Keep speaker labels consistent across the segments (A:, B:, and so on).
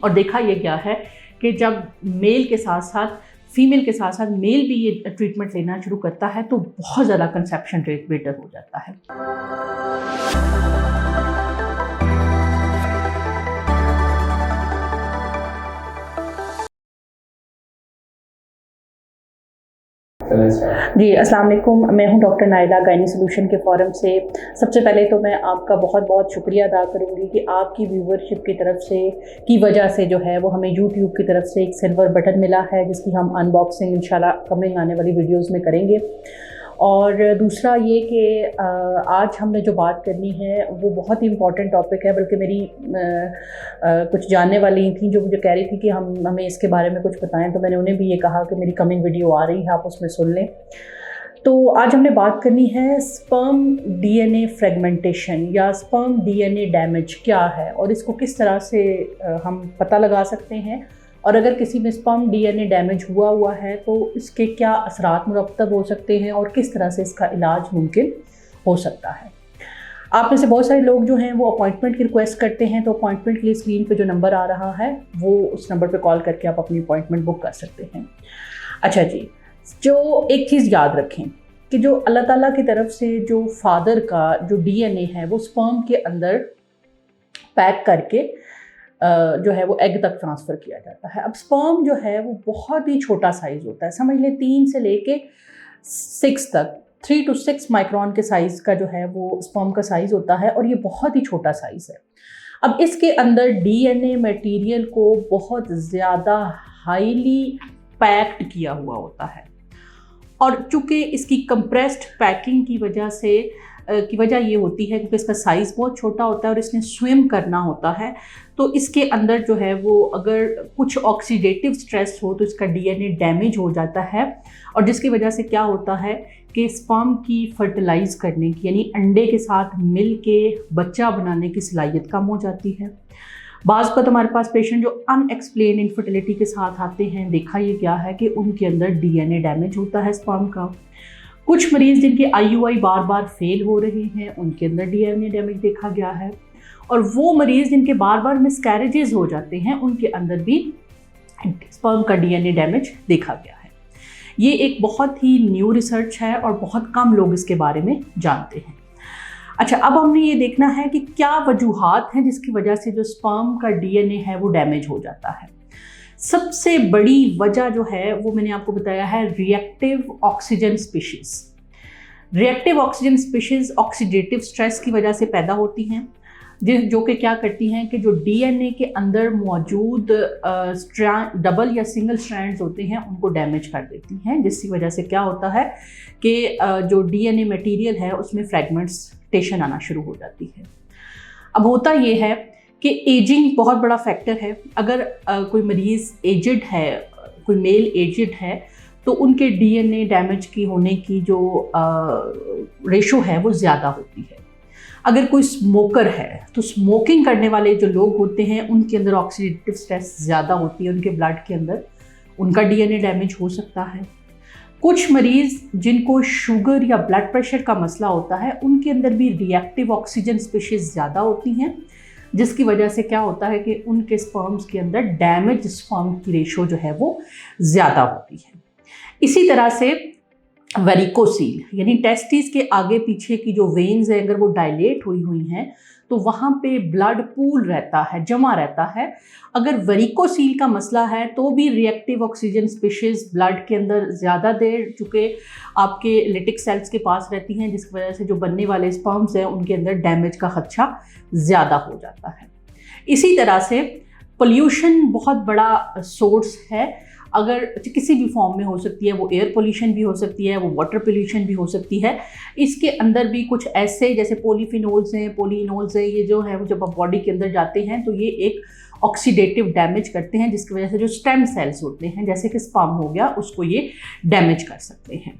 A: और देखा यह गया है कि जब मेल के साथ साथ फीमेल के साथ साथ मेल भी ये ट्रीटमेंट लेना शुरू करता है तो बहुत ज़्यादा कंसेप्शन रेट बेटर हो जाता है। जी अस्सलाम वालेकुम, मैं हूं डॉक्टर नाइला गायनी सोल्यूशन के फोरम से। सबसे पहले तो मैं आपका बहुत बहुत शुक्रिया अदा करूंगी कि आपकी व्यूवरशिप की तरफ से की वजह से जो है वो हमें यूट्यूब की तरफ से एक सिल्वर बटन मिला है जिसकी हम अनबॉक्सिंग इंशाल्लाह कमिंग आने वाली वीडियोस में करेंगे। और दूसरा ये कि आज हमने जो बात करनी है वो बहुत ही इम्पॉर्टेंट टॉपिक है, बल्कि मेरी कुछ जानने वाली थी जो मुझे कह रही थी कि हमें इसके बारे में कुछ बताएं, तो मैंने उन्हें भी ये कहा कि मेरी कमिंग वीडियो आ रही है, आप उसमें सुन लें। तो आज हमने बात करनी है स्पर्म डीएनए फ्रेगमेंटेशन या स्पर्म डीएनए डैमेज क्या है और इसको किस तरह से हम पता लगा सकते हैं, और अगर किसी में स्पर्म डीएनए डैमेज हुआ है तो इसके क्या असरात मुरतब हो सकते हैं और किस तरह से इसका इलाज मुमकिन हो सकता है। आप में से बहुत सारे लोग जो हैं वो अपॉइंटमेंट की रिक्वेस्ट करते हैं, तो अपॉइंटमेंट के लिए स्क्रीन पे जो नंबर आ रहा है वो उस नंबर पे कॉल करके आप अपनी अपॉइंटमेंट बुक कर सकते हैं। अच्छा जी, जो एक चीज़ याद रखें कि जो अल्लाह ताला की तरफ से जो फादर का जो डीएनए है वो स्पर्म के अंदर पैक करके जो है वो एग तक ट्रांसफ़र किया जाता है। अब स्पर्म जो है वो बहुत ही छोटा साइज़ होता है, समझ लें 3 से लेके 6 तक, 3 to 6 माइक्रोन के साइज़ का जो है वो स्पर्म का साइज़ होता है और ये बहुत ही छोटा साइज़ है। अब इसके अंदर डीएनए मटेरियल को बहुत ज़्यादा हाईली पैक्ड किया हुआ होता है और चूँकि इसकी कंप्रेस्ड पैकिंग की वजह ये होती है क्योंकि इसका साइज़ बहुत छोटा होता है और इसने स्विम करना होता है, तो इसके अंदर जो है वो अगर कुछ ऑक्सीडेटिव स्ट्रेस हो तो इसका डीएनए डैमेज हो जाता है और जिसकी वजह से क्या होता है कि स्पर्म की फर्टिलाइज़ करने की यानी अंडे के साथ मिल के बच्चा बनाने की सलाहियत कम हो जाती है। बाज़ वक़्त हमारे पास पेशेंट जो अनएक्सप्लेन इनफर्टिलिटी के साथ आते हैं, देखा ये गया है कि उनके अंदर डीएनए डैमेज होता है स्पर्म का। कुछ मरीज़ जिनके आईयूआई बार बार फेल हो रहे हैं उनके अंदर डीएनए डैमेज देखा गया है, और वो मरीज़ जिनके बार बार मिसकैरेजेस हो जाते हैं उनके अंदर भी स्पर्म का डीएनए डैमेज देखा गया है। ये एक बहुत ही न्यू रिसर्च है और बहुत कम लोग इसके बारे में जानते हैं। अच्छा, अब हमने ये देखना है कि क्या वजूहात हैं जिसकी वजह से जो स्पर्म का डीएनए है वो डैमेज हो जाता है। सबसे बड़ी वजह जो है वो मैंने आपको बताया है reactive oxygen species. Reactive oxygen species oxidative stress की वजह से पैदा होती हैं, जो कि क्या करती हैं कि जो डीएनए के अंदर मौजूद डबल या सिंगल स्ट्रैंड्स होते हैं उनको डैमेज कर देती हैं, जिसकी वजह से क्या होता है कि जो डीएनए मटेरियल है उसमें फ्रेगमेंटेशन आना शुरू हो जाती है। अब होता ये है कि एजिंग बहुत बड़ा फैक्टर है। अगर कोई मरीज़ एजड है, कोई मेल एजड है, तो उनके डीएनए डैमेज की होने की जो रेशो है वो ज़्यादा होती है। अगर कोई स्मोकर है तो स्मोकिंग करने वाले जो लोग होते हैं उनके अंदर ऑक्सीडेटिव स्ट्रेस ज़्यादा होती है, उनके ब्लड के अंदर उनका डीएनए डैमेज हो सकता है। कुछ मरीज़ जिनको शुगर या ब्लड प्रेशर का मसला होता है उनके अंदर भी रिएक्टिव ऑक्सीजन स्पीशीज़ ज़्यादा होती हैं, जिसकी वजह से क्या होता है कि उनके स्पर्म्स के अंदर डैमेज स्पर्म की रेशो जो है वो ज़्यादा होती है। इसी तरह से वेरिकोसील यानी टेस्टिस के आगे पीछे की जो वेन्स हैं अगर वो डायलेट हुई हैं तो वहाँ पे ब्लड पूल रहता है, जमा रहता है। अगर वेरिकोसील का मसला है तो भी रिएक्टिव ऑक्सीजन स्पीशीज़ ब्लड के अंदर ज़्यादा देर चूँकि आपके लिटिक सेल्स के पास रहती हैं, जिसकी वजह से जो बनने वाले स्पर्म्स हैं उनके अंदर डैमेज का खदशा ज़्यादा हो जाता है। इसी तरह से पोल्यूशन बहुत बड़ा सोर्स है, अगर किसी भी फॉर्म में हो सकती है, वो एयर पोल्यूशन भी हो सकती है, वो वाटर पोल्यूशन भी हो सकती है। इसके अंदर भी कुछ ऐसे जैसे पॉलीफिनोल्स हैं, पॉलीइनोल्स हैं, ये जो है वो जब आप बॉडी के अंदर जाते हैं तो ये एक ऑक्सीडेटिव डैमेज करते हैं, जिसकी वजह से जो स्टेम सेल्स होते हैं जैसे कि स्पर्म हो गया उसको ये डैमेज कर सकते हैं।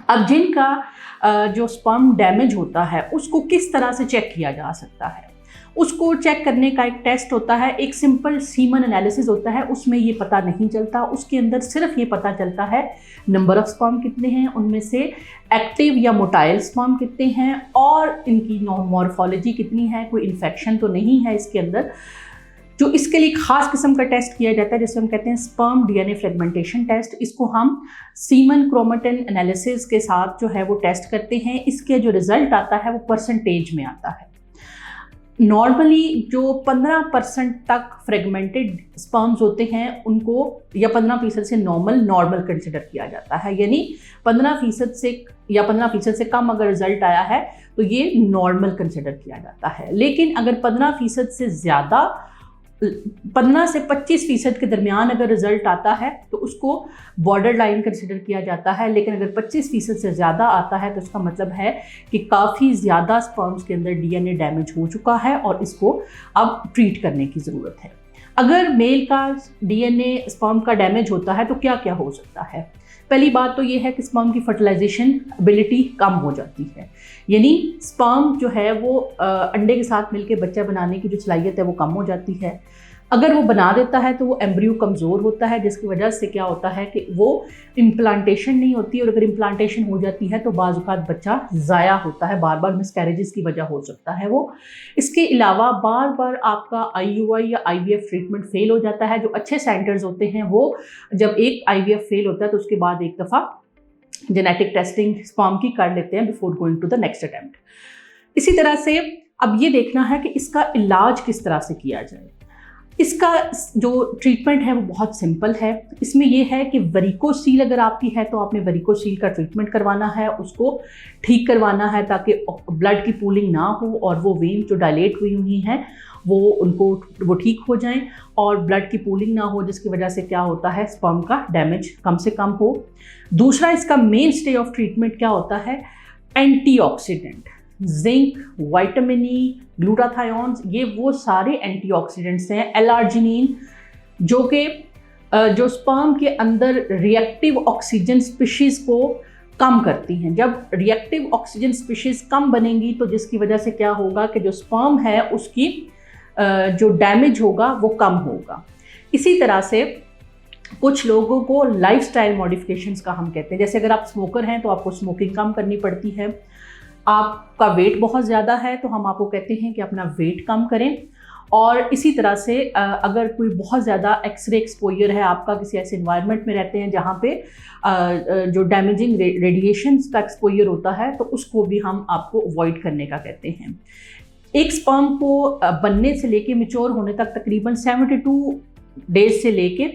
A: अब जिनका जो स्पर्म डैमेज होता है उसको किस तरह से चेक किया जा सकता है, उसको चेक करने का एक टेस्ट होता है, एक सिंपल सीमन एनालिसिस होता है। उसमें ये पता नहीं चलता, उसके अंदर सिर्फ ये पता चलता है नंबर ऑफ स्पर्म कितने हैं, उनमें से एक्टिव या मोटाइल स्पर्म कितने हैं और इनकी मॉर्फोलॉजी कितनी है, कोई इन्फेक्शन तो नहीं है इसके अंदर। जो इसके लिए खास किस्म का टेस्ट किया जाता है जिसे हम कहते हैं स्पर्म डीएनए फ्रेगमेंटेशन टेस्ट। इसको हम सीमन क्रोमेटिन एनालिसिस के साथ जो है वो टेस्ट करते हैं। इसके जो रिजल्ट आता है वो परसेंटेज में आता है। नॉर्मली जो 15% तक फ्रेगमेंटेड स्पर्म्स होते हैं उनको, या 15% से नॉर्मल कंसिडर किया जाता है, यानी 15% से या 15% से कम अगर रिजल्ट आया है तो ये नॉर्मल कंसिडर किया जाता है। लेकिन अगर 15% से ज़्यादा, 15 से 25% के दरमियान अगर रिजल्ट आता है तो उसको बॉर्डर लाइन कंसिडर किया जाता है। लेकिन अगर 25% से ज़्यादा आता है तो इसका मतलब है कि काफ़ी ज़्यादा स्पर्म्स के अंदर डीएनए डैमेज हो चुका है और इसको अब ट्रीट करने की ज़रूरत है। अगर मेल का डीएनए स्पर्म का डैमेज होता है तो क्या क्या हो सकता है? पहली बात तो ये है कि स्पर्म की फर्टिलाइजेशन एबिलिटी कम हो जाती है, यानी स्पर्म जो है वो अंडे के साथ मिलकर बच्चा बनाने की जो सलाहियत है वो कम हो जाती है। अगर वो बना देता है तो वो एम्ब्रियो कमज़ोर होता है, जिसकी वजह से क्या होता है कि वो इम्प्लांटेशन नहीं होती, और अगर इम्प्लांटेशन हो जाती है तो बाज़ औक़ात बच्चा ज़ाया होता है, बार बार मिसकैरेजेस की वजह हो सकता है वो। इसके अलावा बार बार आपका IUI या IVF ट्रीटमेंट फेल हो जाता है। जो अच्छे सेंटर्स होते हैं वो जब एक IVF फेल होता है तो उसके बाद एक दफ़ा जेनेटिक टेस्टिंग स्पर्म की कर लेते हैं before going to the next attempt. इसी तरह से अब ये देखना है कि इसका इलाज किस तरह से किया जाए। इसका जो ट्रीटमेंट है वो बहुत सिंपल है। इसमें यह है कि वेरिकोसील अगर आपकी है तो आपने वेरिकोसील का ट्रीटमेंट करवाना है, उसको ठीक करवाना है ताकि ब्लड की पूलिंग ना हो और वो वेन जो डायलेट हुई हैं वो ठीक हो जाएं और ब्लड की पूलिंग ना हो, जिसकी वजह से क्या होता है स्पर्म का डैमेज कम से कम हो। दूसरा, इसका मेन स्टे ऑफ ट्रीटमेंट क्या होता है? एंटीऑक्सीडेंट, जिंक, विटामिन ई, ग्लूटाथायोन्स, ये वो सारे एंटीऑक्सीडेंट्स हैं। एलार्जिनिन जो स्पर्म के अंदर रिएक्टिव ऑक्सीजन स्पीशीज़ को कम करती हैं। जब रिएक्टिव ऑक्सीजन स्पीशीज़ कम बनेंगी तो जिसकी वजह से क्या होगा कि जो स्पर्म है उसकी जो डैमेज होगा वो कम होगा। इसी तरह से कुछ लोगों को लाइफस्टाइल मॉडिफिकेशंस का हम कहते हैं, जैसे अगर आप स्मोकर हैं तो आपको स्मोकिंग कम करनी पड़ती है। आपका वेट बहुत ज़्यादा है तो हम आपको कहते हैं कि अपना वेट कम करें। और इसी तरह से अगर कोई बहुत ज़्यादा एक्सरे एक्सपोजर है, आपका किसी ऐसे इन्वायरमेंट में रहते हैं जहाँ पे जो डैमेजिंग रेडिएशंस का एक्सपोजर होता है तो उसको भी हम आपको अवॉइड करने का कहते हैं। एक स्पर्म को बनने से लेके मैच्योर होने तक तकरीबन 72 डेज से लेके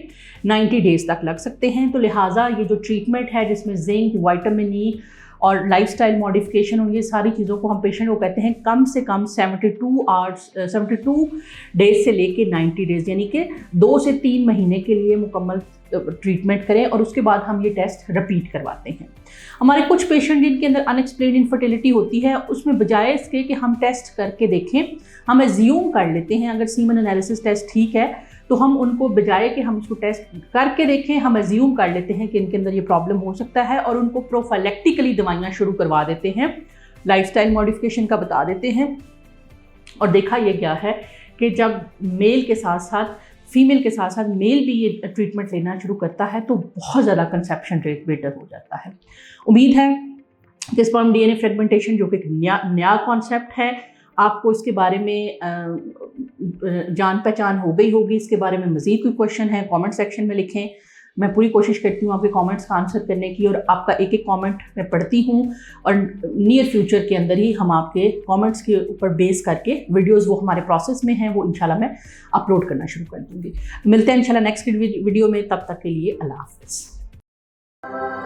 A: 90 डेज तक लग सकते हैं। तो लिहाजा ये जो ट्रीटमेंट है जिसमें जिंक, विटामिन ई और लाइफस्टाइल मॉडिफिकेशन और ये सारी चीज़ों को हम पेशेंट को कहते हैं कम से कम 72 डेज से लेके 90 डेज, यानी कि 2 से 3 महीने के लिए मुकम्मल ट्रीटमेंट करें और उसके बाद हम ये टेस्ट रिपीट करवाते हैं। हमारे कुछ पेशेंट जिनके अंदर अनएक्सप्लेन्ड इनफर्टिलिटी होती है, उसमें बजाय इसके कि हम टेस्ट करके देखें, हम एज्यूम कर लेते हैं अगर सीमन एनालिसिस टेस्ट ठीक है तो हम उनको बजाय कि हम उसको टेस्ट करके देखें, हम एज्यूम कर लेते हैं कि इनके अंदर ये प्रॉब्लम हो सकता है और उनको प्रोफाइलेक्टिकली दवाइयाँ शुरू करवा देते हैं, लाइफस्टाइल मॉडिफिकेशन का बता देते हैं। और देखा ये गया है कि जब मेल के साथ साथ फीमेल के साथ साथ मेल भी ये ट्रीटमेंट लेना शुरू करता है तो बहुत ज़्यादा कंसेप्शन रेट बेटर हो जाता है। उम्मीद है कि स्पर्म डीएनए फ्रेगमेंटेशन जो कि एक नया कॉन्सेप्ट है, आपको इसके बारे में जान पहचान हो गई होगी। इसके बारे में मज़ीद कोई क्वेश्चन है कमेंट सेक्शन में लिखें। मैं पूरी कोशिश करती हूँ आपके कमेंट्स का आंसर करने की और आपका एक एक कमेंट मैं पढ़ती हूँ और नियर फ्यूचर के अंदर ही हम आपके कमेंट्स के ऊपर बेस करके वीडियोस वो हमारे प्रोसेस में हैं वो इंशाल्लाह मैं अपलोड करना शुरू कर दूँगी। मिलते हैं इंशाल्लाह नेक्स्ट वीडियो में, तब तक के लिए अल्लाह हाफ़िज़।